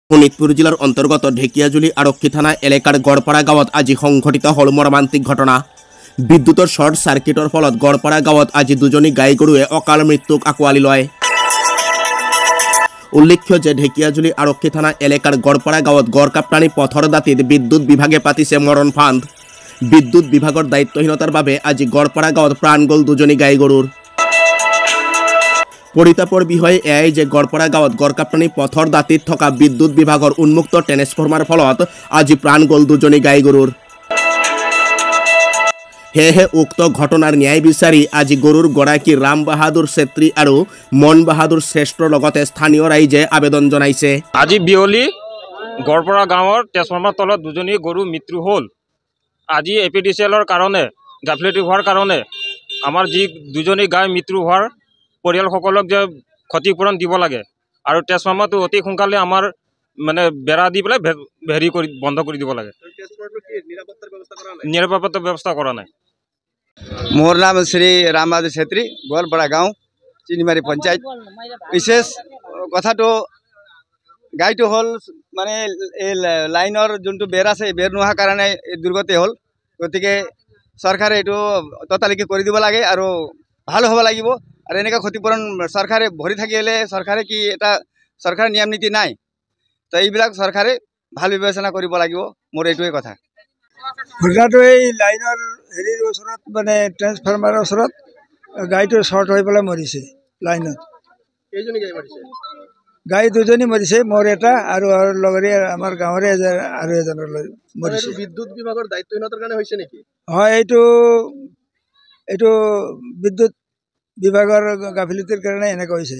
শোণিতপুৰ জিলাৰ অন্তৰ্গত ঢেকিয়াজুলি আৰক্ষী থানা এলেকাৰ গড়পাৰা গাঁৱত আজি সংঘটিত হল মৰ্মান্তিক ঘটনা। বিদ্যুতৰ শ্বৰ্ট চাৰ্কিটৰ ফলত গড়পাৰা গাঁৱত আজি দুজনী গাই গৰুৱে অকাল মৃত্যুক আঁকোৱালি লয়। উল্লেখ্য যে ঢেকিয়াজুলি আৰক্ষী থানা এলেকাৰ গড়পাৰা গাঁৱত গড়কাপ্তানি পথৰ দাঁতিত বিদ্যুৎ বিভাগে পাতিছে মৰণ ফান্দ। বিদ্যুৎ বিভাগৰ দায়িত্বহীনতাৰ বাবে আজি গড়পাৰা গাঁৱত প্ৰাণ গ'ল দুজনী গাই গৰুৰ। পৰিতাপৰ বিষয় এয়াই যে গড়পাৰা গাঁৱত গড়কাপ্তানি পথৰ দাঁতিত থকা বিদ্যুৎ বিভাগৰ উন্মুক্ত ট্ৰেন্সফৰ্মাৰ ফলত আজি প্ৰাণ গ'ল দুজনী গাই গৰুৰ। সেয়েহে উক্ত ঘটনাৰ ন্যায় বিচাৰি আজি গৰুৰ গৰাকী ৰাম বাহাদুৰ ছেত্ৰী আৰু মন বাহাদুৰ শ্ৰেষ্ঠৰ লগতে স্থানীয় ৰাইজে আবেদন জনাইছে। আজি বিয়লি গড়পাৰা গাঁৱৰ ট্ৰেন্সফৰ্মাৰ তলত দুজনী গৰু মৃত্যু হ'ল। আজি এপিডিচিএলৰ কাৰণে গাফিলতি হোৱাৰ কাৰণে আমাৰ যি দুজনী গাই মৃত্যু হোৱাৰ পৰিয়ালসকলক যে ক্ষতিপূৰণ দিব লাগে আৰু ট্ৰেন্সফৰ্মাৰটো অতি সোনকালে আমাৰ মানে বেৰা দি পেলাই বন্ধ কৰি দিব লাগে। নিৰাপত্তাৰ ব্যৱস্থা কৰা নাই। मोर नाम श्री राम बहादुर छेत्री गोलपाड़ा गाँव चिनीमारी पंचायत। विशेष कथा तो गाई तो हल माने लाइनर जो बेर आसे बेर नोहार कारण दुर्गति हल गति के सरकारे ये ततालिके कर दी लगे और भल हब लगे और एने क्षतिपूरण सरकारे भरी थकिले सरकारे कि एटा सरकार नियम नीति नाई तो ये सरकारे भल विवेचना कर लगे। मोर ये कथा ঘটনাটো এই লাইনৰ হেৰিৰ ওচৰত মানে ট্ৰেন্সফৰ্মাৰৰ ওচৰত গাইটো শ্বৰ্ট হৈ পেলাই মৰিছে লাইনত। গাই দুজনী মৰিছে, মোৰ এটা আৰু লগৰে আমাৰ গাঁৱৰে আৰু এজনৰ মৰিছে। বিদ্যুৎ বিভাগৰ দায়িত্বহীনতাৰ কাৰণে হৈছে নেকি? হয়, এইটো বিদ্যুৎ বিভাগৰ গাফিলতিৰ কাৰণে এনেকুৱা হৈছে।